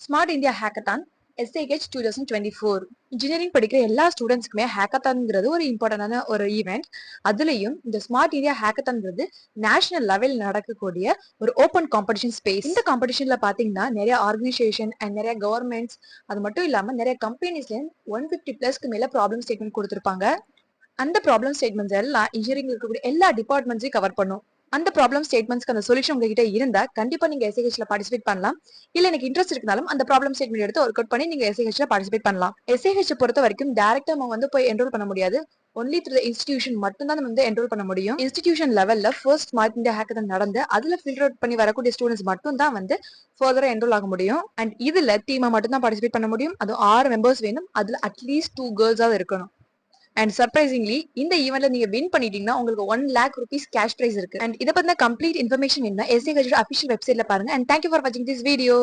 Smart India hackathon SIH 2024 engineering படிக்கிற எல்லா ஸ்டூடெண்ட்ஸ்க்குமே ஹேக்கத்தான்ங்கிறது ஒரு இம்பார்ட்டன்டான ஒரு ஈவெண்ட். அதுலயும் இந்த ஸ்மார்ட் இந்தியா ஹேக்கத்தான்ங்கிறது நேஷனல் லெவல் நடக்கக்கூடிய ஒரு ஓப்பன் காம்படிஷன் ஸ்பேஸ். இந்த காம்படிஷன்ல பாத்தீங்கன்னா நிறைய ஆர்கனைசேஷன் அண்ட் நிறைய கவர்மெண்ட்ஸ், அது மட்டும் இல்லாம நிறைய கம்பெனிஸ்ல 150+ மேல ப்ராப்ளம் ஸ்டேட்மெண்ட் கொடுத்திருப்பாங்க. அந்த ப்ராப்ளம் ஸ்டேட்மெண்ட்ஸ் எல்லாம் இன்ஜினியரிங் இருக்கக்கூடிய எல்லா டிபார்ட்மெண்ட்ஸையும் கவர் பண்ணும். அந்த ப்ராப்ளம் ஸ்டேட்மெண்ட்ஸ்க்கு அந்த சொல்யூஷன் உங்ககிட்ட இருந்தா கண்டிப்பா நீங்க SIH ல பார்ட்டிசிபேட் பண்ணலாம். இல்ல எனக்கு இன்ட்ரெஸ்ட் இருந்தாலும் அந்த ப்ராப்ளம் ஸ்டேட்மெண்ட் எடுத்து ஒர்க் அவுட் பண்ணி நீங்க SIH ல பார்ட்டிசிபேட் பண்ணலாம். SIH பொறுத்த வரைக்கும் டைரக்டா நம்ம வந்து போய் என்ரோல் பண்ண முடியாது. ஒன்லி த்ரூ இன்ஸ்டிடியூஷன் மட்டும் தான் நம்ம வந்து என்ரோல் பண்ண முடியும். இன்ஸ்டிடியூஷன் லெவல்ல ஃபர்ஸ்ட் ஸ்மார்ட் இந்தியா ஹேக்கத்தான் நடந்து அதுல ஃபில்டர் அவுட் பண்ணி வரக்கூடிய ஸ்டூடெண்ட்ஸ் மட்டும் தான் வந்து ஃபர்தரா என்ரோல் ஆக முடியும். அண்ட் இதுல டீமா மட்டும் தான் பார்ட்டிசிபேட் பண்ண முடியும். அது 6 மெம்பர்ஸ் வேணும். அதுல அட்லீஸ்ட் 2 கேர்ள்ஸாவது இருக்கணும். அண்ட் சர்ப்ரைசிங்லி இந்த ஈவெண்ட்ல நீங்க வின் பண்ணிட்டீங்கன்னா உங்களுக்கு 1 lakh rupees கேஷ் பிரைஸ் இருக்கு. அண்ட் இதை பத்தின கம்ப்ளீட் இன்ஃபர்மேஷன் என்ன SIH அபிஷியல் வெப்சைட்ல பாருங்க. அண்ட் தேங்க்யூ ஃபார் வாட்சிங் திஸ் வீடியோ.